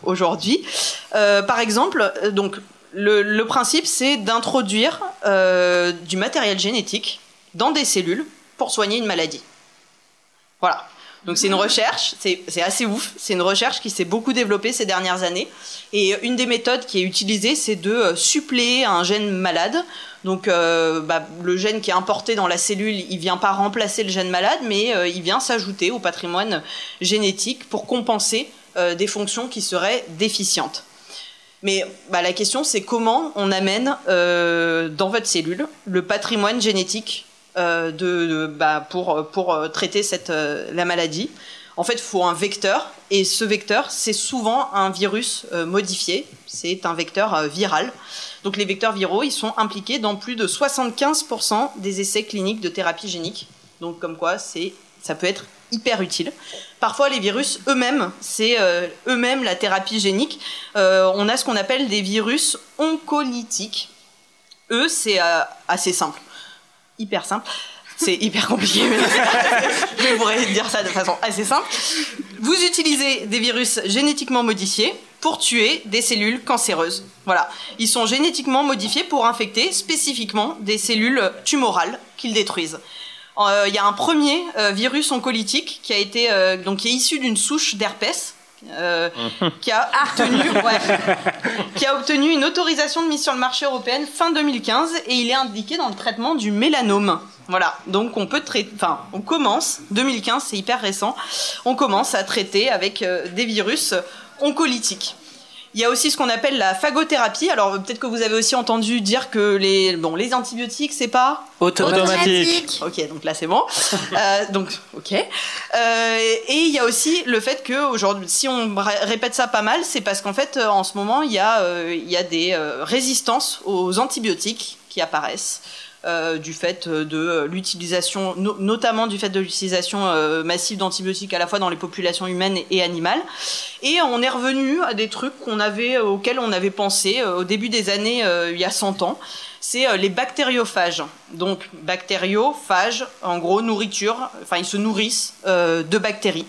Speaker 1: aujourd'hui. Par exemple, donc le principe, c'est d'introduire du matériel génétique dans des cellules pour soigner une maladie. Voilà. Donc c'est une recherche, c'est assez ouf, c'est une recherche qui s'est beaucoup développée ces dernières années. Et une des méthodes qui est utilisée, c'est de suppléer un gène malade. Donc le gène qui est importé dans la cellule, il vient pas remplacer le gène malade, mais il vient s'ajouter au patrimoine génétique pour compenser des fonctions qui seraient déficientes. Mais la question, c'est comment on amène dans votre cellule le patrimoine génétique pour traiter la maladie. En fait, il faut un vecteur, et ce vecteur, c'est souvent un virus modifié, c'est un vecteur viral. Donc les vecteurs viraux, ils sont impliqués dans plus de 75% des essais cliniques de thérapie génique. Donc comme quoi, ça peut être hyper utile. Parfois, les virus eux-mêmes, c'est eux-mêmes la thérapie génique. On a ce qu'on appelle des virus oncolytiques. Eux, c'est assez simple. Hyper simple. C'est hyper compliqué, mais je pourrais dire ça de façon assez simple. Vous utilisez des virus génétiquement modifiés pour tuer des cellules cancéreuses. Voilà. Ils sont génétiquement modifiés pour infecter spécifiquement des cellules tumorales qu'ils détruisent. Il y a un premier virus oncolytique qui est issu d'une souche d'herpès. Qui a obtenu une autorisation de mise sur le marché européenne fin 2015 et il est indiqué dans le traitement du mélanome. Voilà, donc on commence, 2015 c'est hyper récent, on commence à traiter avec des virus oncolytiques. Il y a aussi ce qu'on appelle la phagothérapie. Alors peut-être que vous avez aussi entendu dire que les antibiotiques c'est pas
Speaker 2: automatique.
Speaker 1: Ok, donc là c'est bon. Et il y a aussi le fait que aujourd'hui, si on répète ça pas mal, c'est parce qu'en fait en ce moment il y a des résistances aux antibiotiques qui apparaissent. Du fait de l'utilisation, notamment du fait de l'utilisation massive d'antibiotiques à la fois dans les populations humaines et animales. Et on est revenu à des trucs auxquels on avait pensé au début des années, il y a 100 ans. C'est les bactériophages. Donc, bactériophages, en gros, nourriture, ils se nourrissent de bactéries.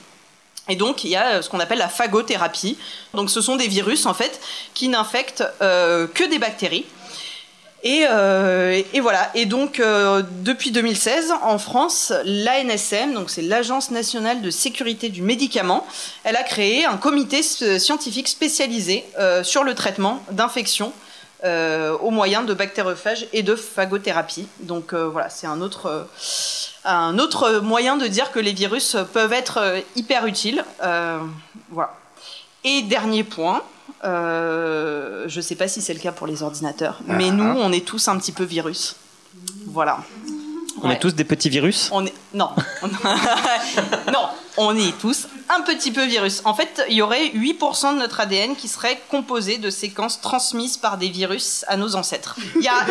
Speaker 1: Et donc, il y a ce qu'on appelle la phagothérapie. Donc, ce sont des virus, en fait, qui n'infectent que des bactéries. Et voilà. Et donc, depuis 2016, en France, l'ANSM, donc c'est l'Agence nationale de sécurité du médicament, elle a créé un comité scientifique spécialisé sur le traitement d'infections au moyen de bactériophages et de phagothérapie. Donc voilà, c'est un autre moyen de dire que les virus peuvent être hyper utiles. Voilà. Et dernier point. Je ne sais pas si c'est le cas pour les ordinateurs, mais nous, on est tous un petit peu virus. Voilà.
Speaker 2: On est tous des petits virus ?
Speaker 1: Non. Non, on est tous un petit peu virus. En fait, il y aurait 8% de notre ADN qui serait composé de séquences transmises par des virus à nos ancêtres. Il y a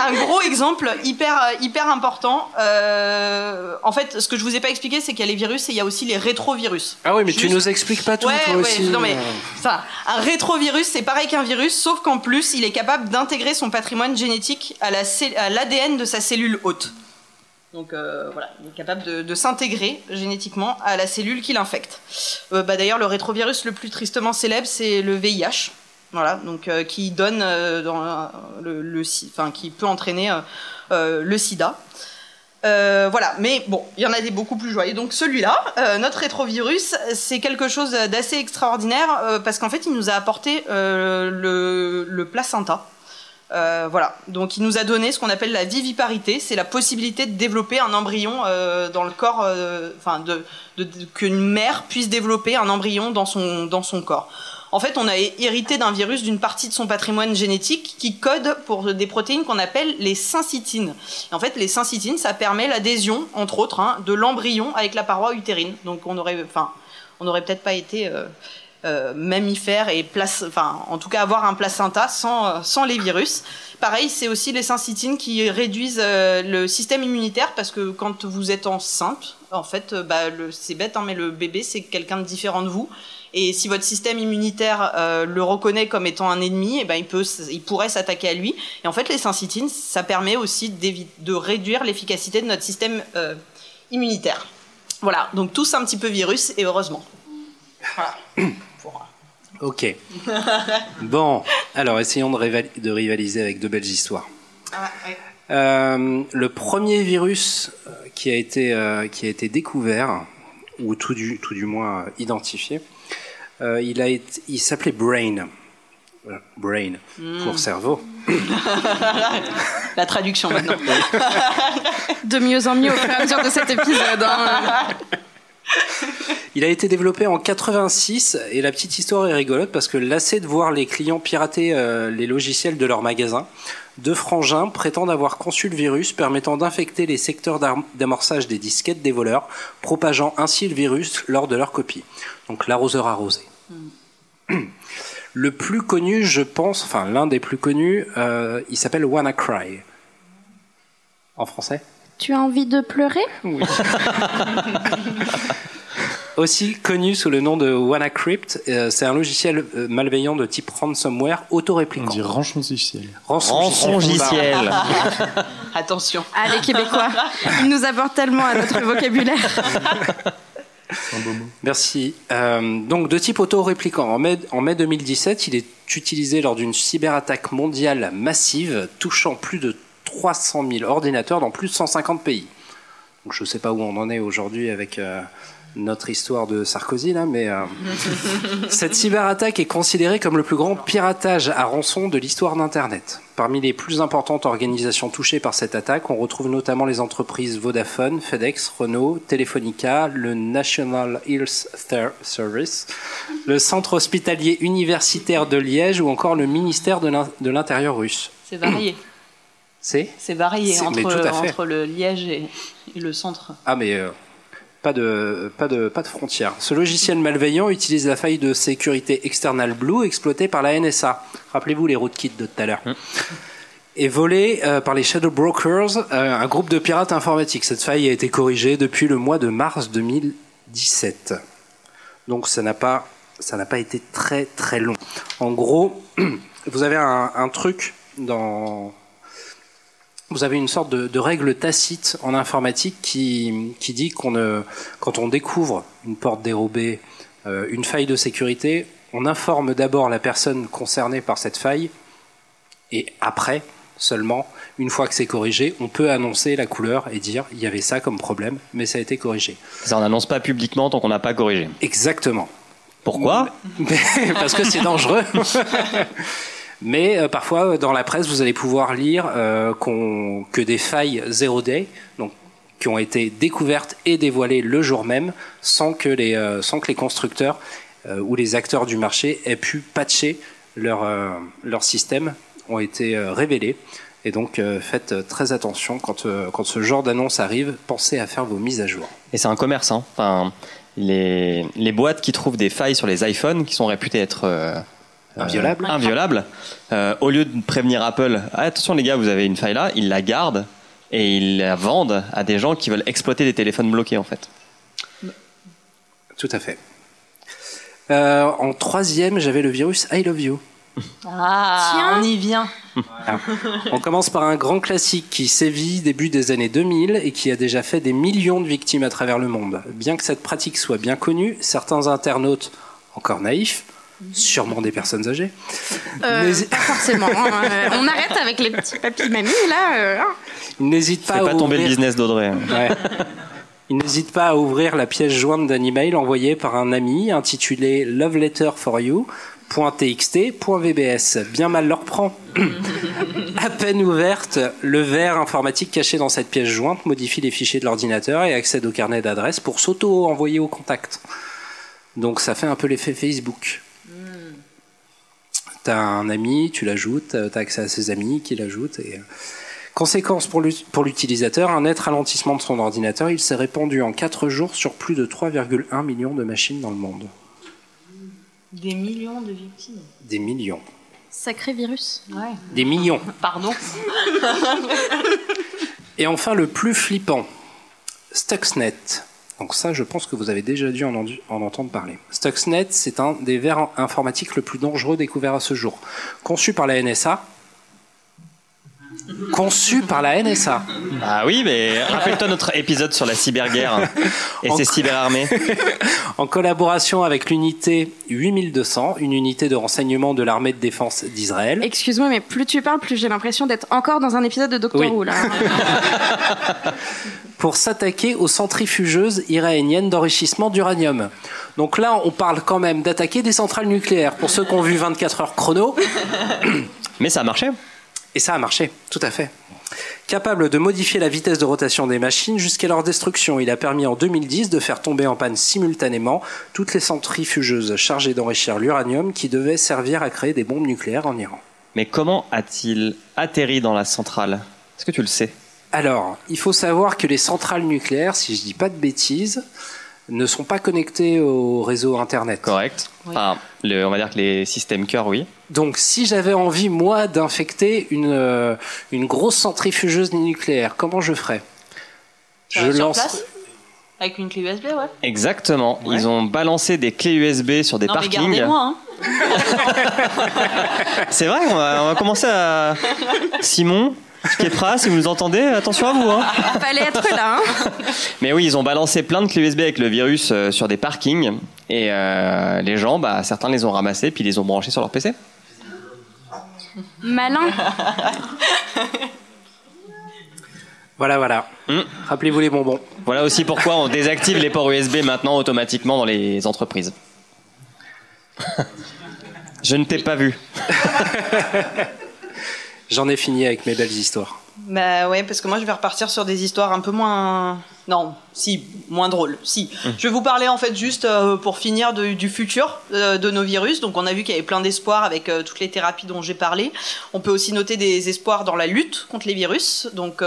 Speaker 1: un gros exemple hyper important. En fait, ce que je vous ai pas expliqué, c'est qu'il y a les virus et il y a aussi les rétrovirus.
Speaker 3: Ah oui, mais tu nous expliques pas tout, toi aussi.
Speaker 1: Non mais ça, un rétrovirus, c'est pareil qu'un virus, sauf qu'en plus, il est capable d'intégrer son patrimoine génétique à l'ADN de sa cellule hôte. Donc voilà, il est capable de s'intégrer génétiquement à la cellule qui l'infecte. D'ailleurs, le rétrovirus le plus tristement célèbre, c'est le VIH. Voilà, donc qui donne qui peut entraîner le sida. Voilà, mais bon, il y en a des beaucoup plus joyeux. Donc celui-là, notre rétrovirus, c'est quelque chose d'assez extraordinaire parce qu'en fait, il nous a apporté le placenta. Voilà, donc il nous a donné ce qu'on appelle la viviparité, c'est la possibilité de développer un embryon dans le corps, qu'une mère puisse développer un embryon dans son corps. En fait, on a hérité d'un virus d'une partie de son patrimoine génétique qui code pour des protéines qu'on appelle les syncytines. Et en fait, les syncytines, ça permet l'adhésion, entre autres, de l'embryon avec la paroi utérine. Donc on aurait peut-être pas été mammifères et en tout cas avoir un placenta sans les virus. Pareil, c'est aussi les syncytines qui réduisent le système immunitaire parce que quand vous êtes enceinte, en fait, c'est bête, mais le bébé c'est quelqu'un de différent de vous. Et si votre système immunitaire le reconnaît comme étant un ennemi, il pourrait s'attaquer à lui. Et en fait, les syncytines, ça permet aussi de réduire l'efficacité de notre système immunitaire. Voilà, donc tous un petit peu virus et heureusement. Voilà.
Speaker 3: Ok. Bon, alors essayons de rivaliser avec de belles histoires. Le premier virus qui a été découvert, ou tout du moins identifié, il s'appelait Brain. Brain, pour cerveau.
Speaker 1: La traduction maintenant.
Speaker 5: De mieux en mieux au fur et à mesure de cet épisode. Hein.
Speaker 3: Il a été développé en 86 et la petite histoire est rigolote parce que lassé de voir les clients pirater les logiciels de leur magasin, deux frangins prétendent avoir conçu le virus permettant d'infecter les secteurs d'amorçage des disquettes des voleurs, propageant ainsi le virus lors de leur copie. Donc l'arroseur arrosé. Le plus connu, je pense, enfin l'un des plus connus, il s'appelle WannaCry. En français ?
Speaker 5: Tu as envie de pleurer ?
Speaker 3: Oui. Aussi connu sous le nom de WannaCrypt, c'est un logiciel malveillant de type ransomware autoréplicant.
Speaker 4: On dit rançongiciel.
Speaker 2: Rançongiciel.
Speaker 1: Attention.
Speaker 5: Ah, les Québécois, ils nous apportent tellement à notre vocabulaire.
Speaker 4: C'est un beau mot.
Speaker 3: Merci. Donc, de type autoréplicant. En mai 2017, il est utilisé lors d'une cyberattaque mondiale massive touchant plus de 300 000 ordinateurs dans plus de 150 pays. Donc, je ne sais pas où on en est aujourd'hui avec notre histoire de Sarkozy, là, mais cette cyberattaque est considérée comme le plus grand piratage à rançon de l'histoire d'Internet. Parmi les plus importantes organisations touchées par cette attaque, on retrouve notamment les entreprises Vodafone, FedEx, Renault, Telefonica, le National Health Service, le Centre hospitalier universitaire de Liège ou encore le ministère de l'Intérieur russe.
Speaker 1: C'est varié.
Speaker 3: C'est
Speaker 1: varié
Speaker 3: mais tout à fait.
Speaker 1: entre le Liège et le centre.
Speaker 3: Ah, mais pas de frontières. Ce logiciel malveillant utilise la faille de sécurité External Blue exploitée par la NSA. Rappelez-vous les rootkits de tout à l'heure. Et volé par les Shadow Brokers, un groupe de pirates informatiques. Cette faille a été corrigée depuis le mois de mars 2017. Donc ça n'a pas été très très long. En gros, vous avez un truc dans... Vous avez une sorte de règle tacite en informatique qui dit quand on découvre une porte dérobée, une faille de sécurité, on informe d'abord la personne concernée par cette faille et après, seulement, une fois que c'est corrigé, on peut annoncer la couleur et dire il y avait ça comme problème, mais ça a été corrigé.
Speaker 2: Ça, on n'annonce pas publiquement tant qu'on n'a pas corrigé.
Speaker 3: Exactement.
Speaker 2: Pourquoi ?
Speaker 3: Parce que c'est dangereux. Mais parfois, dans la presse, vous allez pouvoir lire que des failles zero day, donc qui ont été découvertes et dévoilées le jour même, sans que les constructeurs ou les acteurs du marché aient pu patcher leur système, ont été révélés. Et donc, faites très attention quand ce genre d'annonce arrive, pensez à faire vos mises à jour.
Speaker 2: Et c'est un commerce, hein. Enfin, les boîtes qui trouvent des failles sur les iPhones, qui sont réputées être... inviolable. Au lieu de prévenir Apple, attention les gars, vous avez une faille là, ils la gardent et ils la vendent à des gens qui veulent exploiter des téléphones bloqués en fait.
Speaker 3: Tout à fait. En troisième, j'avais le virus I Love You.
Speaker 1: Ah,
Speaker 5: tiens.
Speaker 1: On y vient.
Speaker 3: On commence par un grand classique qui sévit début des années 2000 et qui a déjà fait des millions de victimes à travers le monde. Bien que cette pratique soit bien connue, certains internautes, encore naïfs, sûrement des personnes âgées.
Speaker 5: Pas forcément. Hein. On arrête avec les petits papis-mamies, là.
Speaker 3: N'hésite pas
Speaker 2: Fais pas tomber le business d'Audrey.
Speaker 3: Ouais. Il n'hésite pas à ouvrir la pièce jointe d'un email envoyé par un ami intitulé Love Letter for You. .txt.vbs. Bien mal leur prend. À peine ouverte, le verre informatique caché dans cette pièce jointe modifie les fichiers de l'ordinateur et accède au carnet d'adresses pour s'auto-envoyer au contact. Donc ça fait un peu l'effet Facebook. T'as un ami, tu l'ajoutes, t'as accès à ses amis qui l'ajoutent. Et... Conséquence pour l'utilisateur, un net ralentissement de son ordinateur, il s'est répandu en 4 jours sur plus de 3,1 millions de machines dans le monde.
Speaker 1: Des millions de victimes.
Speaker 3: Des millions.
Speaker 5: Sacré virus.
Speaker 1: Ouais.
Speaker 3: Des millions.
Speaker 1: Pardon.
Speaker 3: Et enfin, le plus flippant, Stuxnet. Donc ça, je pense que vous avez déjà dû en entendre parler. Stuxnet, c'est un des vers informatiques le plus dangereux découvert à ce jour. Conçu par la NSA, conçu par la NSA.
Speaker 2: Ah oui, mais rappelle-toi notre épisode sur la cyberguerre et ses cyberarmées.
Speaker 3: En collaboration avec l'unité 8200, une unité de renseignement de l'armée de défense d'Israël.
Speaker 5: Excuse-moi, mais plus tu parles, plus j'ai l'impression d'être encore dans un épisode de Doctor Who, là.
Speaker 3: Pour s'attaquer aux centrifugeuses iraniennes d'enrichissement d'uranium. Donc là, on parle quand même d'attaquer des centrales nucléaires. Pour ceux qui ont vu 24 heures chrono.
Speaker 2: Mais ça a marché.
Speaker 3: Et ça a marché, tout à fait. Capable de modifier la vitesse de rotation des machines jusqu'à leur destruction, il a permis en 2010 de faire tomber en panne simultanément toutes les centrifugeuses chargées d'enrichir l'uranium qui devaient servir à créer des bombes nucléaires en Iran.
Speaker 2: Mais comment a-t-il atterri dans la centrale? Est-ce que tu le sais?
Speaker 3: Alors, il faut savoir que les centrales nucléaires, si je dis pas de bêtises, ne sont pas connectées au réseau Internet.
Speaker 2: Correct. Oui. Enfin, on va dire que les systèmes cœur, oui.
Speaker 3: Donc, si j'avais envie, moi, d'infecter une grosse centrifugeuse nucléaire, comment je ferais?
Speaker 1: Je lance... place avec une clé USB, ouais.
Speaker 2: Exactement. Ouais. Ils ont balancé des clés USB sur des parkings.
Speaker 1: Mais gardez-moi, hein.
Speaker 2: C'est vrai, on va commencer à... Simon, Kepra, si vous nous entendez, attention à vous. Hein.
Speaker 5: Fallait être là. Hein.
Speaker 2: Mais oui, ils ont balancé plein de clés USB avec le virus sur des parkings. Et les gens, certains les ont ramassés puis les ont branchés sur leur PC.
Speaker 5: Malin.
Speaker 3: Voilà. Rappelez-vous les bonbons.
Speaker 2: Voilà aussi pourquoi on désactive les ports USB maintenant automatiquement dans les entreprises. Je ne t'ai pas vu.
Speaker 3: J'en ai fini avec mes belles histoires.
Speaker 1: Bah ouais, parce que moi je vais repartir sur des histoires un peu moins... Non, si, moins drôles, si. Je vais vous parler en fait juste pour finir du futur de nos virus. Donc on a vu qu'il y avait plein d'espoirs avec toutes les thérapies dont j'ai parlé. On peut aussi noter des espoirs dans la lutte contre les virus. Donc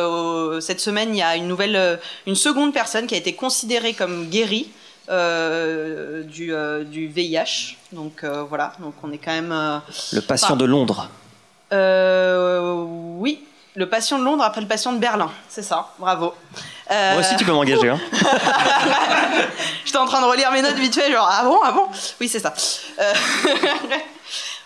Speaker 1: cette semaine, il y a une seconde personne qui a été considérée comme guérie du VIH. Donc voilà, donc on est quand même...
Speaker 2: Le patient de Londres.
Speaker 1: Oui, le patient de Londres après le patient de Berlin, c'est ça, bravo.
Speaker 2: Moi aussi tu peux m'engager. Hein.
Speaker 1: J'étais en train de relire mes notes vite fait, genre ah bon, oui c'est ça.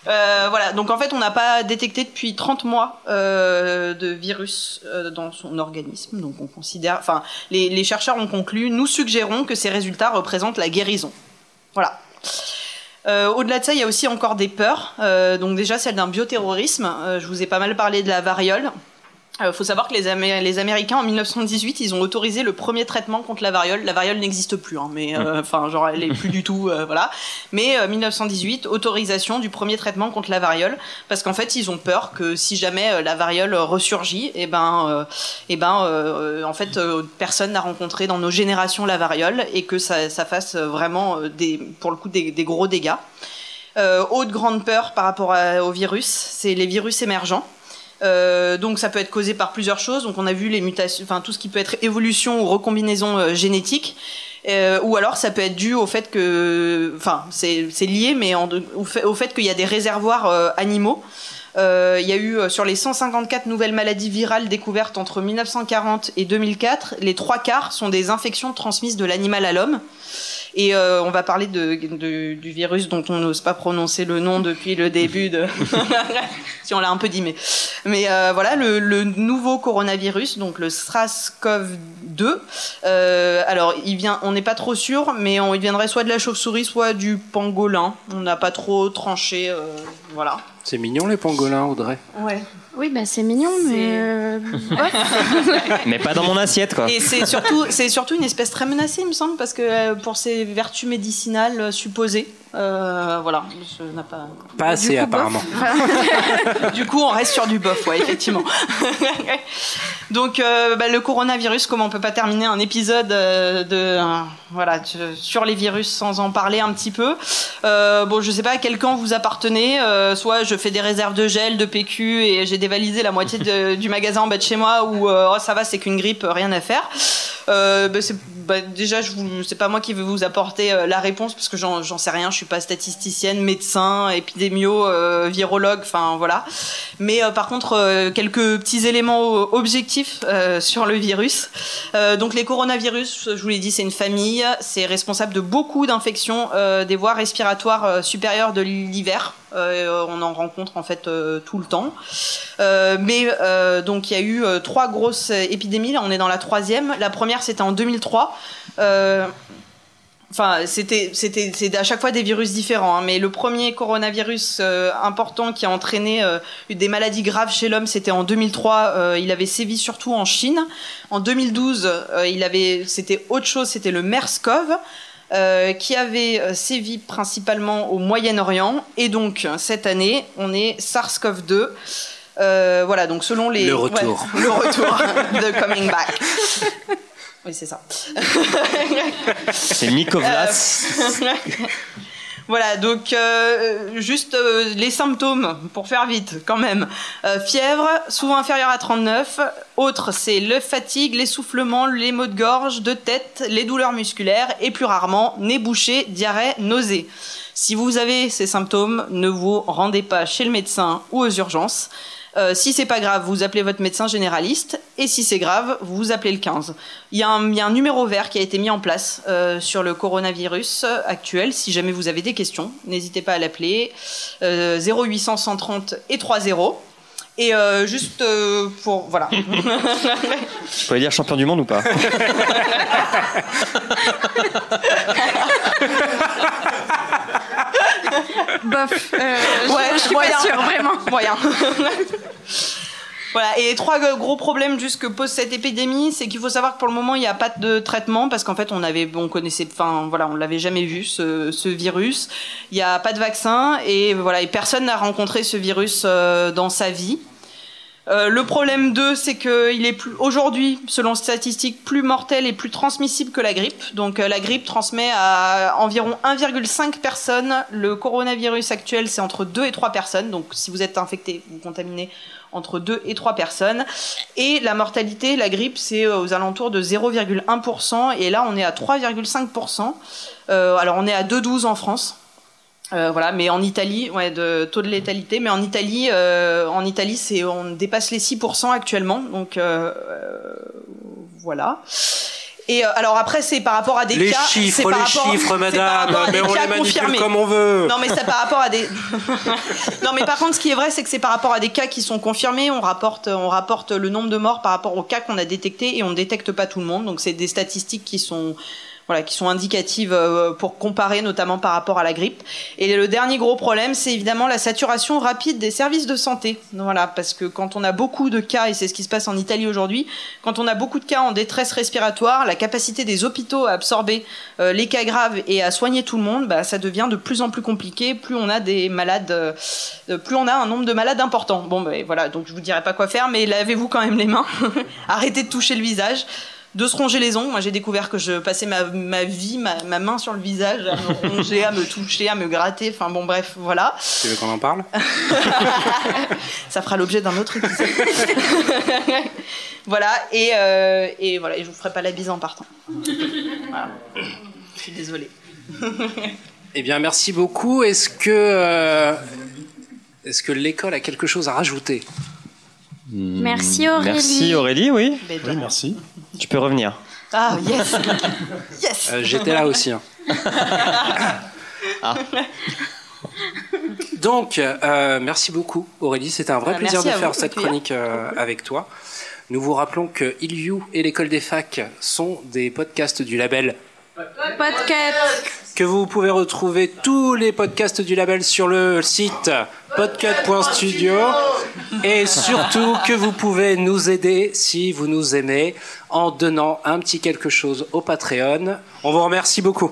Speaker 1: Voilà, donc en fait on n'a pas détecté depuis 30 mois de virus dans son organisme, donc on considère, enfin les chercheurs ont conclu, nous suggérons que ces résultats représentent la guérison. Voilà. Au-delà de ça, il y a aussi encore des peurs. Donc déjà, celle d'un bioterrorisme. Je vous ai pas mal parlé de la variole. Faut savoir que les Américains, en 1918, ils ont autorisé le premier traitement contre la variole. La variole n'existe plus, hein, mais genre elle est plus du tout, voilà. Mais 1918, autorisation du premier traitement contre la variole, parce qu'en fait, ils ont peur que si jamais la variole ressurgit, en fait, personne n'a rencontré dans nos générations la variole et que ça fasse vraiment pour le coup des gros dégâts. Autre grande peur par rapport au virus, c'est les virus émergents. Donc ça peut être causé par plusieurs choses. Donc on a vu les mutations, enfin tout ce qui peut être évolution ou recombinaison génétique, ou alors ça peut être dû au fait que, enfin c'est lié, mais au fait qu'il y a des réservoirs animaux. Il y a eu sur les 154 nouvelles maladies virales découvertes entre 1940 et 2004, les 3/4 sont des infections transmises de l'animal à l'homme. Et on va parler du virus dont on n'ose pas prononcer le nom depuis le début de... si on l'a un peu dit, mais voilà, le nouveau coronavirus, donc le SARS-CoV-2, alors on n'est pas trop sûr, mais il viendrait soit de la chauve-souris, soit du pangolin. On n'a pas trop tranché, voilà.
Speaker 3: C'est mignon les pangolins, Audrey.
Speaker 1: Ouais.
Speaker 5: Oui, c'est mignon, mais... Ouais.
Speaker 2: Mais pas dans mon assiette, quoi.
Speaker 1: Et c'est surtout une espèce très menacée, il me semble, parce que pour ses vertus médicinales supposées, voilà, ça n'a pas...
Speaker 3: Pas assez, apparemment.
Speaker 1: Du coup, on reste sur du bof, ouais, effectivement. Donc, le coronavirus, comment on peut pas terminer un épisode sur les virus sans en parler un petit peu. Je sais pas à quel camp vous appartenez. Soit je fais des réserves de gel, de PQ et j'ai dévalisé la moitié du magasin en bas de chez moi, ou ça va, c'est qu'une grippe, rien à faire. déjà, c'est pas moi qui vais vous apporter la réponse parce que j'en sais rien. Je suis pas statisticienne, médecin, épidémio, virologue. Enfin voilà. Mais par contre, quelques petits éléments objectifs sur le virus. Donc les coronavirus, je vous l'ai dit, c'est une famille. C'est responsable de beaucoup d'infections des voies respiratoires supérieures de l'hiver. On en rencontre en fait tout le temps. Donc il y a eu 3 grosses épidémies. Là, on est dans la 3e. La première, c'était en 2003. C'est à chaque fois des virus différents, hein, mais le premier coronavirus important qui a entraîné des maladies graves chez l'homme, c'était en 2003. Il avait sévi surtout en Chine. En 2012, c'était autre chose, c'était le MERS-CoV. Qui avait sévi principalement au Moyen-Orient, et donc cette année on est SARS-CoV-2. Voilà, donc selon les...
Speaker 3: Le retour.
Speaker 1: Ouais, le retour, the coming back. Oui, c'est ça.
Speaker 2: C'est Mykovlas.
Speaker 1: Voilà, donc juste les symptômes, pour faire vite quand même. Fièvre, souvent inférieure à 39. Autres, c'est le fatigue, l'essoufflement, les maux de gorge, de tête, les douleurs musculaires et plus rarement, nez bouché, diarrhée, nausée. Si vous avez ces symptômes, ne vous rendez pas chez le médecin ou aux urgences. Si c'est pas grave, vous appelez votre médecin généraliste, et si c'est grave, vous appelez le 15. Il y a un numéro vert qui a été mis en place sur le coronavirus actuel. Si jamais vous avez des questions, n'hésitez pas à l'appeler. 0800 130 et 30. Et juste pour... Voilà.
Speaker 2: Je pourrais dire champion du monde ou pas?
Speaker 5: Bof.
Speaker 1: Ouais,
Speaker 5: je suis pas sûre, vraiment.
Speaker 1: Moyen. Voilà, et les 3 gros problèmes juste que pose cette épidémie, c'est qu'il faut savoir que pour le moment il n'y a pas de traitement parce qu'en fait on l'avait jamais vu ce virus. Il n'y a pas de vaccin et voilà, et personne n'a rencontré ce virus dans sa vie. Le problème 2, c'est qu'il est aujourd'hui, selon statistiques, plus mortel et plus transmissible que la grippe. Donc la grippe transmet à environ 1,5 personnes. Le coronavirus actuel, c'est entre 2 et 3 personnes. Donc si vous êtes infecté, vous contaminez entre 2 et 3 personnes. Et la mortalité, la grippe, c'est aux alentours de 0,1%. Et là, on est à 3,5%. Alors on est à 2,12 en France. Voilà, mais en Italie, de taux de létalité, mais en Italie, on dépasse les 6% actuellement, donc voilà. Et alors après, c'est par rapport à des
Speaker 3: les
Speaker 1: cas.
Speaker 3: Chiffres, madame, mais on les manipule comme on veut.
Speaker 1: Non, mais c'est par rapport à des. Non, mais par contre, ce qui est vrai, c'est que c'est par rapport à des cas qui sont confirmés. On rapporte le nombre de morts par rapport aux cas qu'on a détectés et on ne détecte pas tout le monde. Donc c'est des statistiques qui sont indicatives pour comparer, notamment par rapport à la grippe. Et le dernier gros problème, c'est évidemment la saturation rapide des services de santé. Voilà, parce que quand on a beaucoup de cas, et c'est ce qui se passe en Italie aujourd'hui, quand on a beaucoup de cas en détresse respiratoire, la capacité des hôpitaux à absorber les cas graves et à soigner tout le monde, ça devient de plus en plus compliqué. Plus on a des malades, plus on a un nombre de malades important. Bon, voilà, donc je vous dirai pas quoi faire, mais lavez-vous quand même les mains. Arrêtez de toucher le visage. De se ronger les ongles. Moi, j'ai découvert que je passais ma main sur le visage, à me ronger, à me toucher, à me gratter. Enfin bon, bref, voilà.
Speaker 3: Tu veux qu'on en parle?
Speaker 1: Ça fera l'objet d'un autre épisode. Voilà, et voilà, et je vous ferai pas la bise en partant. Voilà. Je suis désolée.
Speaker 3: Eh bien, merci beaucoup. Est-ce que l'école a quelque chose à rajouter?
Speaker 5: Merci Aurélie.
Speaker 2: Merci Aurélie, oui.
Speaker 4: Oui, merci.
Speaker 2: Tu peux revenir.
Speaker 1: Ah, yes. Yes.
Speaker 3: J'étais là aussi. Hein.
Speaker 2: Ah.
Speaker 3: Donc, merci beaucoup Aurélie. C'était un vrai plaisir de faire cette chronique avec toi. Nous vous rappelons que Il You et l'école des facs sont des podcasts du label
Speaker 5: Podcast.
Speaker 3: Que vous pouvez retrouver tous les podcasts du label sur le site podcut.studio et surtout que vous pouvez nous aider si vous nous aimez en donnant un petit quelque chose au Patreon. On vous remercie beaucoup.